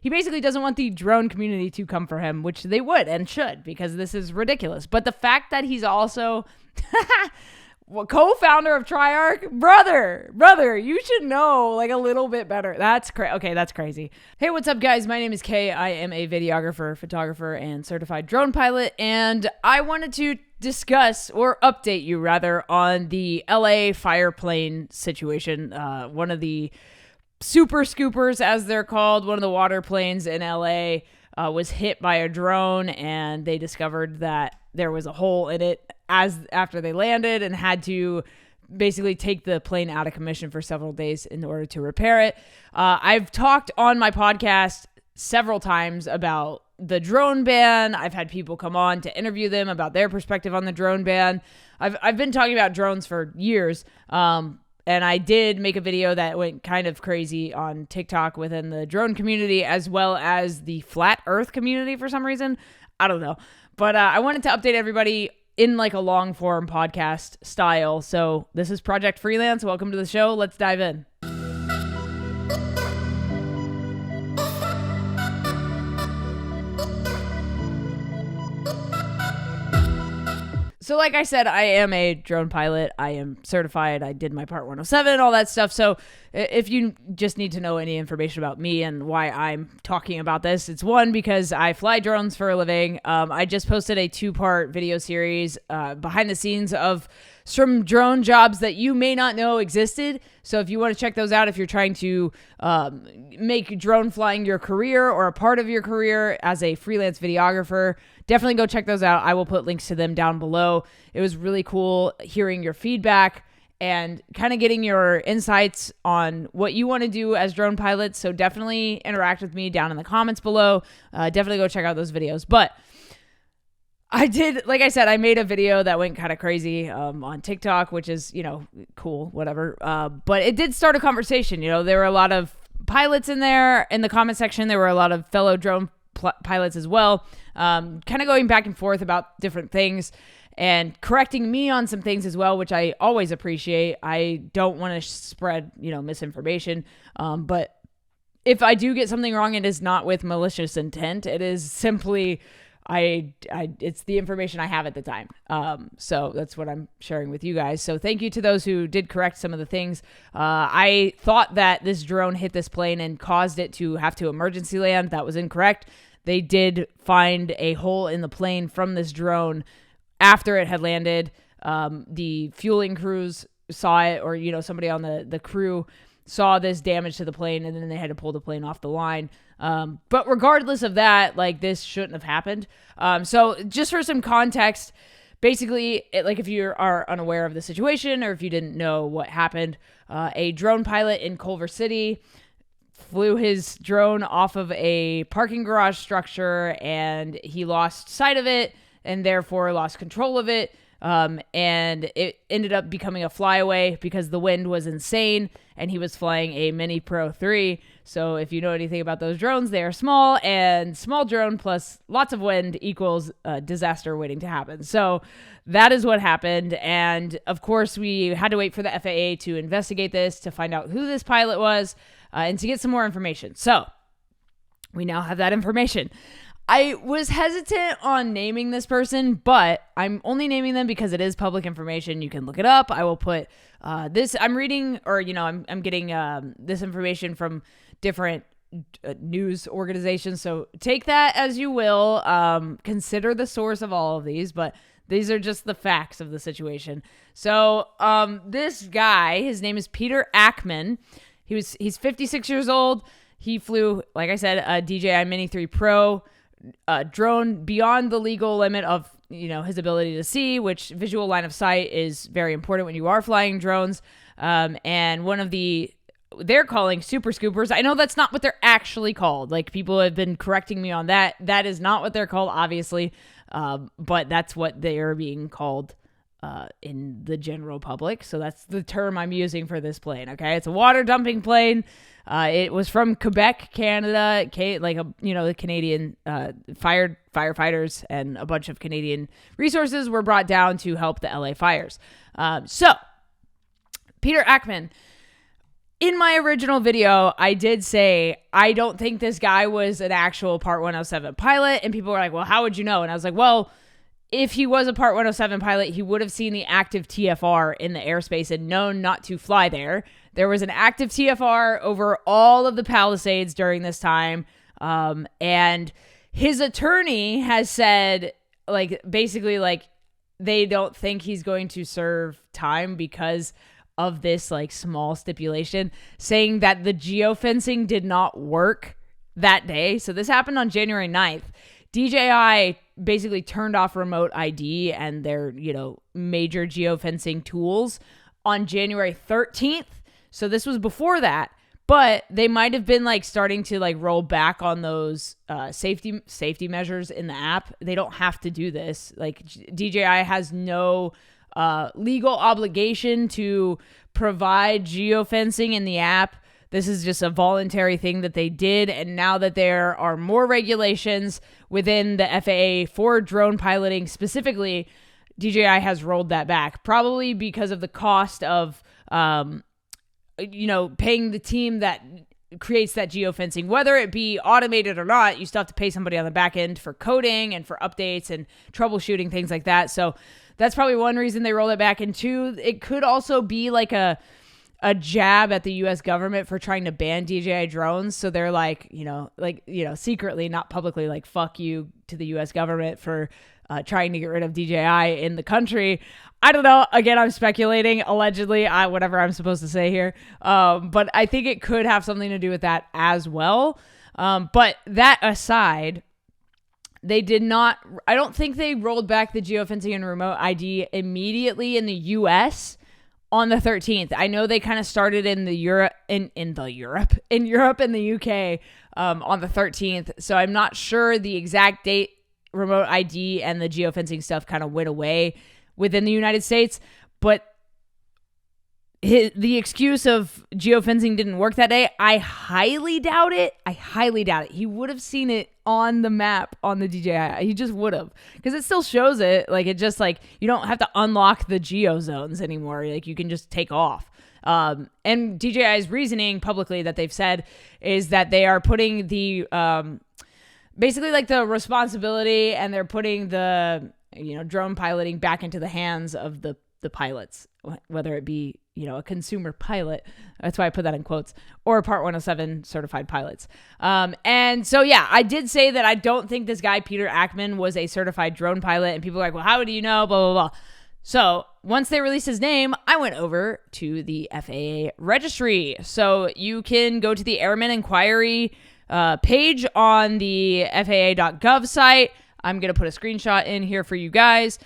he basically doesn't want the drone community to come for him, which they would and should, because this is ridiculous. But the fact that he's also co-founder of Triarch, brother, you should know like a little bit better. That's crazy. Hey, what's up, guys? My name is Kay. I am a videographer, photographer, and certified drone pilot, and I wanted to discuss, or update you rather, on the LA fire plane situation. One of the super scoopers, as they're called, one of the water planes in LA was hit by a drone, and they discovered that there was a hole in it after they landed, and had to basically take the plane out of commission for several days in order to repair it. I've talked on my podcast several times about the drone ban. I've had people come on to interview them about their perspective on the drone ban. I've been talking about drones for years. And I did make a video that went kind of crazy on TikTok within the drone community, as well as the flat earth community for some reason. I don't know. But I wanted to update everybody in like a long form podcast style. So this is Project Freelance. Welcome to the show. Let's dive in. So like I said, I am a drone pilot. I am certified. I did my Part 107, all that stuff. So if you just need to know any information about me and why I'm talking about this, it's one, because I fly drones for a living. I just posted a 2-part video series behind the scenes of some drone jobs that you may not know existed. So if you want to check those out, if you're trying to make drone flying your career or a part of your career as a freelance videographer, definitely go check those out. I will put links to them down below. It was really cool hearing your feedback and kind of getting your insights on what you want to do as drone pilots. So definitely interact with me down in the comments below. Definitely go check out those videos. But I did, like I said, I made a video that went kind of crazy on TikTok, which is, cool, whatever. But it did start a conversation. There were a lot of pilots in there. In the comment section, there were a lot of fellow drone pilots as well, kind of going back and forth about different things and correcting me on some things as well, which I always appreciate. I don't want to spread, misinformation. But if I do get something wrong, it is not with malicious intent. It is simply it's the information I have at the time. So that's what I'm sharing with you guys. So thank you to those who did correct some of the things. I thought that this drone hit this plane and caused it to have to emergency land. That was incorrect. They did find a hole in the plane from this drone after it had landed. The fueling crews saw it, or, somebody on the crew saw this damage to the plane, and then they had to pull the plane off the line. But regardless of that, this shouldn't have happened. So just for some context, basically, if you are unaware of the situation, or if you didn't know what happened, a drone pilot in Culver City flew his drone off of a parking garage structure, and he lost sight of it and therefore lost control of it. And it ended up becoming a flyaway because the wind was insane, and he was flying a Mini Pro 3. So if you know anything about those drones, they are small, and small drone plus lots of wind equals disaster waiting to happen. So that is what happened. And of course, we had to wait for the FAA to investigate this, to find out who this pilot was, and to get some more information. So we now have that information. I was hesitant on naming this person, but I'm only naming them because it is public information. You can look it up. I will put this. I'm reading, or I'm getting this information from different news organizations. So take that as you will. Consider the source of all of these, but these are just the facts of the situation. So this guy, his name is Peter Ackman. He's 56 years old. He flew, like I said, a DJI Mini 3 Pro. Drone beyond the legal limit of his ability to see, which visual line of sight is very important when you are flying drones. And one of they're calling super scoopers. I know that's not what they're actually called. People have been correcting me on that. That is not what they're called, obviously. But that's what they are being called in the general public. So that's the term I'm using for this plane. Okay. It's a water dumping plane. It was from Quebec, Canada, the Canadian firefighters and a bunch of Canadian resources were brought down to help the LA fires. So Peter Ackman, in my original video, I did say, I don't think this guy was an actual Part 107 pilot. And people were like, well, how would you know? And I was like, well, if he was a Part 107 pilot, he would have seen the active TFR in the airspace and known not to fly there. There was an active TFR over all of the Palisades during this time. And his attorney has said, like, basically, like, they don't think he's going to serve time because of this, like, small stipulation, saying that the geofencing did not work that day. So this happened on January 9th. DJI basically turned off remote ID and their, major geofencing tools on January 13th. So this was before that, but they might have been like starting to like roll back on those safety measures in the app. They don't have to do this. Like DJI has no legal obligation to provide geofencing in the app. This is just a voluntary thing that they did. And now that there are more regulations within the FAA for drone piloting specifically, DJI has rolled that back, probably because of the cost of, paying the team that creates that geofencing, whether it be automated or not. You still have to pay somebody on the back end for coding and for updates and troubleshooting, things like that. So that's probably one reason they rolled it back. And two, it could also be like a jab at the U.S. government for trying to ban DJI drones. So they're like, secretly, not publicly, like, fuck you to the U.S. government for trying to get rid of DJI in the country. I don't know. Again, I'm speculating, allegedly, whatever I'm supposed to say here. But I think it could have something to do with that as well. But that aside, they did not, I don't think they rolled back the geofencing and remote ID immediately in the U.S. on the 13th. I know they kind of started in Europe and the UK on the 13th. So I'm not sure the exact date remote ID and the geofencing stuff kind of went away within the United States. But the excuse of geofencing didn't work that day, I highly doubt it. He would have seen it on the map on the DJI. He just would have, because it still shows it. Like, it just, like, you don't have to unlock the geo zones anymore. Like, you can just take off. And DJI's reasoning publicly that they've said is that they are putting the basically like the responsibility, and they're putting the drone piloting back into the hands of the pilots, whether it be a consumer pilot, that's why I put that in quotes, or Part 107 certified pilots. And so, yeah, I did say that I don't think this guy, Peter Ackman, was a certified drone pilot. And people are like, well, how do you know? Blah, blah, blah. So once they released his name, I went over to the FAA registry. So you can go to the Airman Inquiry page on the FAA.gov site. I'm going to put a screenshot in here for you guys.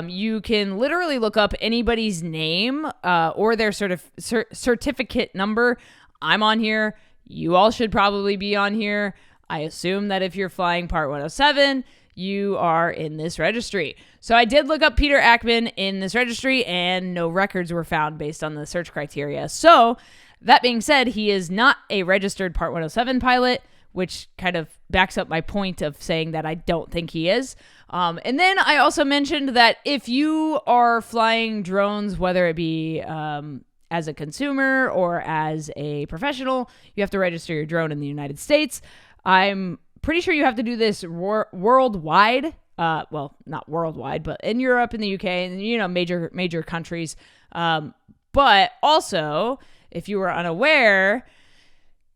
You can literally look up anybody's name or their certificate number. I'm on here. You all should probably be on here. I assume that if you're flying Part 107, you are in this registry. So I did look up Peter Ackman in this registry, and no records were found based on the search criteria. So that being said, he is not a registered Part 107 pilot, which kind of backs up my point of saying that I don't think he is. And then I also mentioned that if you are flying drones, whether it be as a consumer or as a professional, you have to register your drone in the United States. I'm pretty sure you have to do this worldwide. Well, not worldwide, but in Europe, in the UK, and major countries. But also, if you were unaware,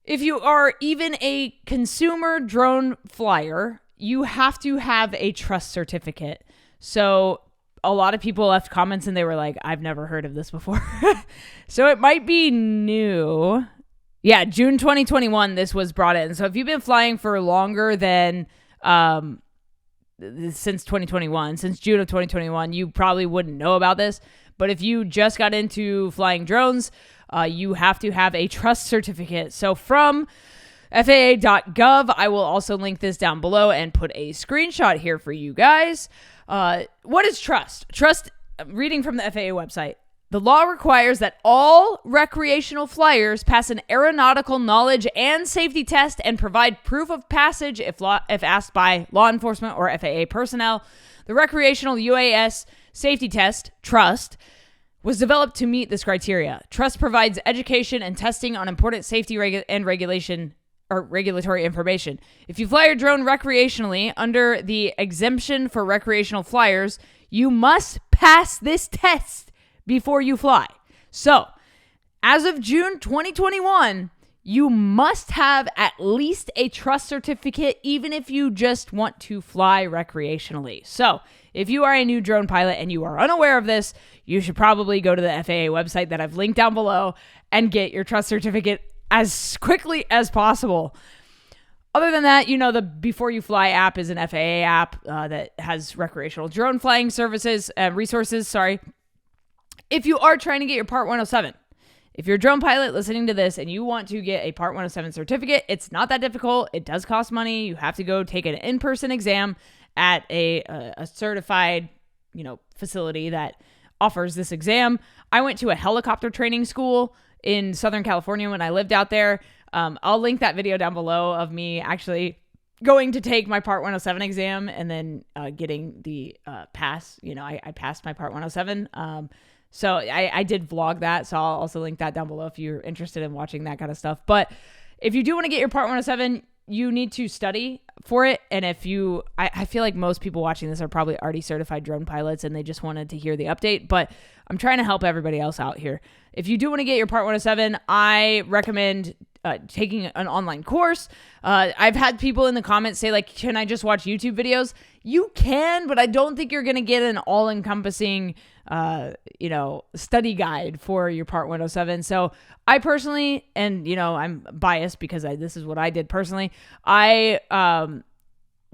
if you are even a consumer drone flyer, you have to have a trust certificate. So a lot of people left comments and they were like, I've never heard of this before. So it might be new. Yeah, June 2021, this was brought in. So if you've been flying for longer than since 2021, since June of 2021, you probably wouldn't know about this. But if you just got into flying drones, you have to have a trust certificate. So from FAA.gov, I will also link this down below and put a screenshot here for you guys. What is trust? Trust, reading from the FAA website, the law requires that all recreational flyers pass an aeronautical knowledge and safety test and provide proof of passage if asked by law enforcement or FAA personnel. The recreational UAS safety test, trust, was developed to meet this criteria. Trust provides education and testing on important safety and regulatory information. If you fly your drone recreationally under the exemption for recreational flyers, you must pass this test before you fly. So, as of June 2021, you must have at least a trust certificate, even if you just want to fly recreationally. So, if you are a new drone pilot and you are unaware of this, you should probably go to the FAA website that I've linked down below and get your trust certificate as quickly as possible. Other than that, the Before You Fly app is an FAA app that has recreational drone flying services and resources. If you are trying to get your Part 107, if you're a drone pilot listening to this and you want to get a Part 107 certificate, it's not that difficult. It does cost money. You have to go take an in-person exam at a certified, facility that offers this exam. I went to a helicopter training school in Southern California when I lived out there. I'll link that video down below of me actually going to take my Part 107 exam and then getting the pass. I passed my Part 107. So I did vlog that. So I'll also link that down below if you're interested in watching that kind of stuff. But if you do want to get your Part 107, you need to study for it. And I feel like most people watching this are probably already certified drone pilots and they just wanted to hear the update, but I'm trying to help everybody else out here. If you do want to get your Part 107, I recommend taking an online course. I've had people in the comments say can I just watch YouTube videos? You can, but I don't think you're going to get an all-encompassing study guide for your Part 107. So I personally, and I'm biased because this is what I did personally. I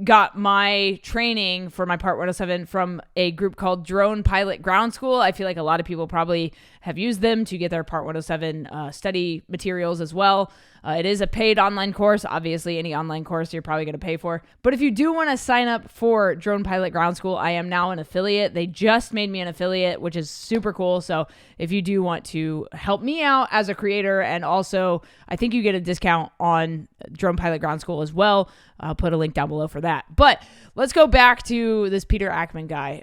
got my training for my Part 107 from a group called Drone Pilot Ground School. I feel like a lot of people probably have used them to get their Part 107 study materials as well. It is a paid online course. Obviously, any online course you're probably going to pay for. But if you do want to sign up for Drone Pilot Ground School, I am now an affiliate. They just made me an affiliate, which is super cool. So if you do want to help me out as a creator, and also I think you get a discount on Drone Pilot Ground School as well. I'll put a link down below for that. But let's go back to this Peter Ackman guy.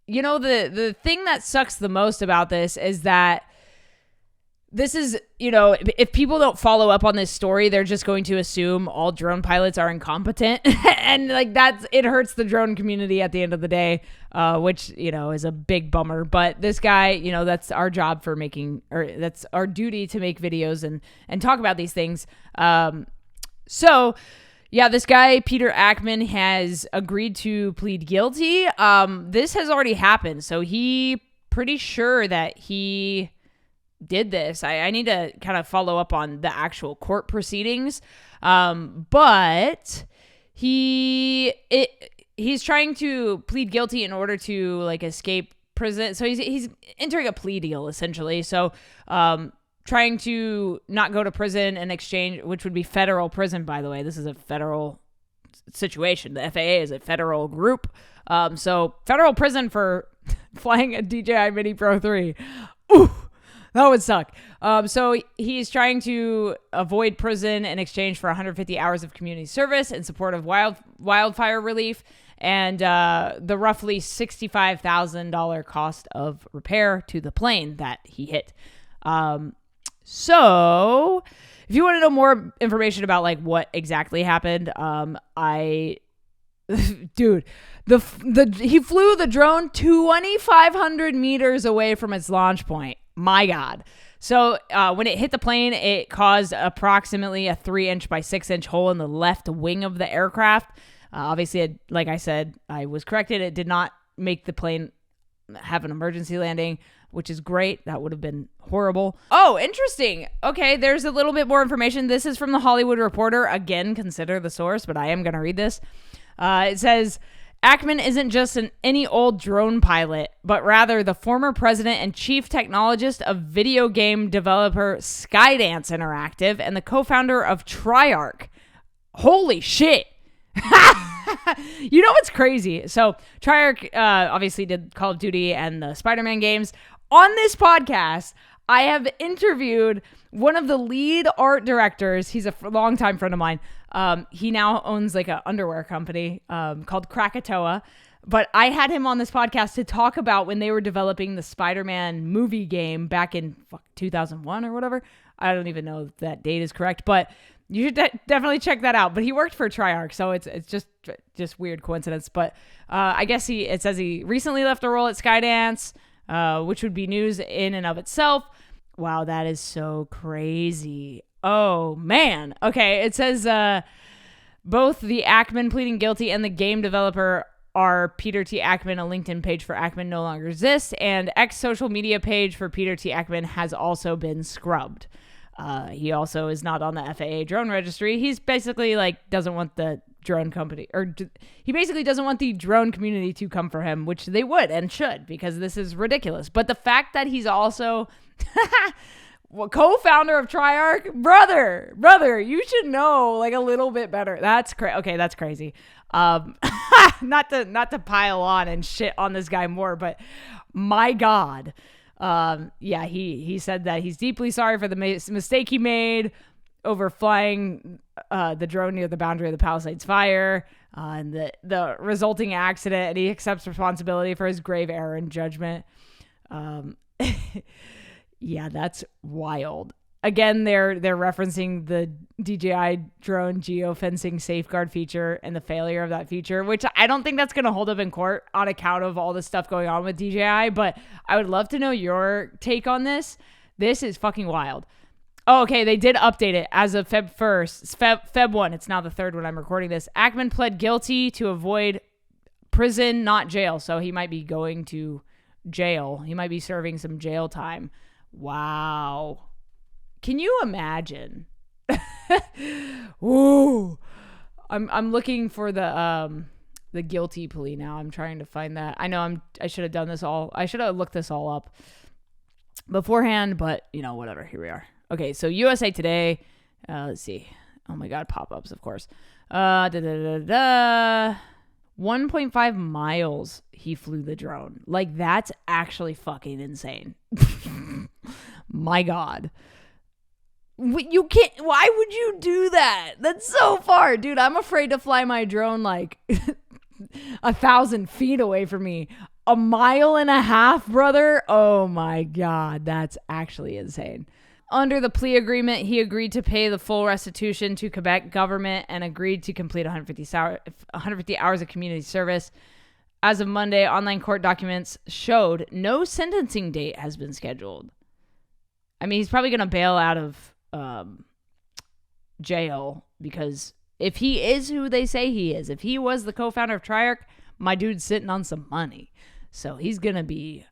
The thing that sucks the most about this is that this is, if people don't follow up on this story, they're just going to assume all drone pilots are incompetent. And it hurts the drone community at the end of the day, which, is a big bummer. But this guy, that's our job that's our duty to make videos and talk about these things. So yeah, this guy, Peter Ackman, has agreed to plead guilty. This has already happened. So he pretty sure that he did this. I need to kind of follow up on the actual court proceedings. But he's trying to plead guilty in order to escape prison. So he's entering a plea deal essentially. So, trying to not go to prison in exchange, which would be federal prison, by the way. This is a federal situation. The FAA is a federal group. So federal prison for flying a DJI Mini Pro 3. Ooh, that would suck. So he's trying to avoid prison in exchange for 150 hours of community service in support of wildfire relief and the roughly $65,000 cost of repair to the plane that he hit. So if you want to know more information about what exactly happened, he flew the drone 2,500 meters away from its launch point. My God. So when it hit the plane, it caused approximately a 3-inch by 6-inch hole in the left wing of the aircraft. Obviously, like I said, I was corrected. It did not make the plane have an emergency landing, which is great. That would have been horrible. Oh, interesting. Okay, there's a little bit more information. This is from the Hollywood Reporter. Again, consider the source, but I am going to read this. It says, Ackman isn't just any old drone pilot, but rather the former president and chief technologist of video game developer Skydance Interactive and the co-founder of Triarch. Holy shit. You know what's crazy? So Triarch obviously did Call of Duty and the Spider-Man games. On this podcast, I have interviewed one of the lead art directors. He's a longtime friend of mine. He now owns an underwear company called Krakatoa. But I had him on this podcast to talk about when they were developing the Spider-Man movie game back in 2001 or whatever. I don't even know if that date is correct, but you should definitely check that out. But he worked for Triarch, so it's just weird coincidence. But I guess it says he recently left a role at Skydance, which would be news in and of itself. Wow, that is so crazy. Oh, man. Okay, it says both the Ackman pleading guilty and the game developer are Peter T. Ackman. A LinkedIn page for Ackman no longer exists, and X social media page for Peter T. Ackman has also been scrubbed. He also is not on the FAA drone registry. He's basically doesn't want the drone company, or he basically doesn't want the drone community to come for him, which they would and should, because this is ridiculous. But the fact that he's also co-founder of Triarch, brother, you should know a little bit better. That's okay, that's crazy. Not to pile on and shit on this guy more, but my God. Yeah, he said that he's deeply sorry for the mistake he made over flying the drone near the boundary of the Palisades fire and the resulting accident, and he accepts responsibility for his grave error in judgment. Yeah, that's wild. Again, they're referencing the DJI drone geofencing safeguard feature and the failure of that feature, which I don't think that's going to hold up in court on account of all the stuff going on with DJI, but I would love to know your take on this. This is fucking wild. Oh, okay, they did update it as of Feb 1st. Feb 1, it's now the 3rd when I'm recording this. Ackman pled guilty to avoid prison, not jail, so he might be going to jail. He might be serving some jail time. Wow. Can you imagine? Ooh. I'm looking for the guilty plea now. I'm trying to find that. I know I should have done this all. I should have looked this all up beforehand, but whatever. Here we are. Okay, so USA Today. Let's see. Oh my God, pop-ups, of course. 1.5 miles he flew the drone. That's actually fucking insane. My God. You can't. Why would you do that? That's so far, dude. I'm afraid to fly my drone 1,000 feet away from me. 1.5 miles, brother. Oh my God, that's actually insane. Under the plea agreement, he agreed to pay the full restitution to Quebec government and agreed to complete 150 hours of community service. As of Monday, online court documents showed no sentencing date has been scheduled. I mean, he's probably going to bail out of jail, because if he is who they say he is, if he was the co-founder of Triarch, my dude's sitting on some money, so he's going to be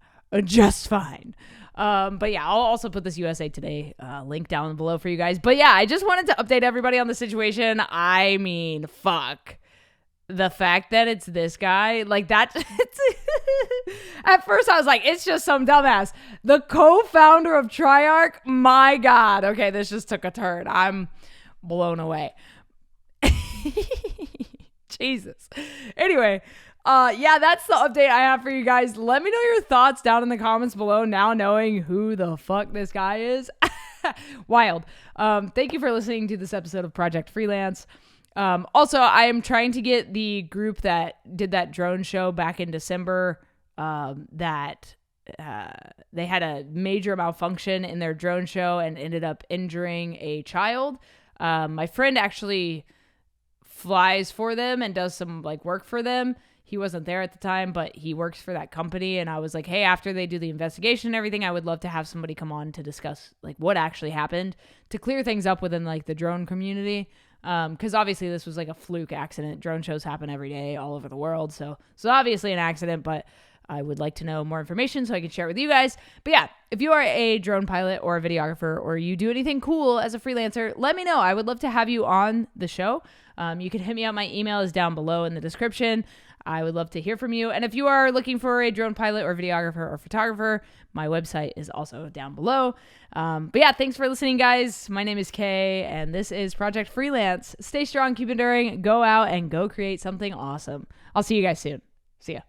just fine. But yeah, I'll also put this USA Today link down below for you guys. But yeah, I just wanted to update everybody on the situation. I mean, fuck. The fact that it's this guy, that, at first I was like, it's just some dumbass. The co-founder of Triarch, my God. Okay, this just took a turn. I'm blown away. Jesus. Anyway, yeah, that's the update I have for you guys. Let me know your thoughts down in the comments below now, knowing who the fuck this guy is. Wild. Thank you for listening to this episode of Project Freelance. Also, I am trying to get the group that did that drone show back in December, that they had a major malfunction in their drone show and ended up injuring a child. My friend actually flies for them and does some work for them. He wasn't there at the time, but he works for that company. And I was like, hey, after they do the investigation and everything, I would love to have somebody come on to discuss what actually happened, to clear things up within the drone community. Because obviously this was a fluke accident. Drone shows happen every day all over the world. So obviously an accident, but I would like to know more information so I can share it with you guys. But yeah, if you are a drone pilot or a videographer, or you do anything cool as a freelancer, let me know. I would love to have you on the show. You can hit me up. My email is down below in the description. I would love to hear from you. And if you are looking for a drone pilot or videographer or photographer, my website is also down below. But yeah, thanks for listening, guys. My name is Kay, and this is Project Freelance. Stay strong, keep enduring, go out and go create something awesome. I'll see you guys soon. See ya.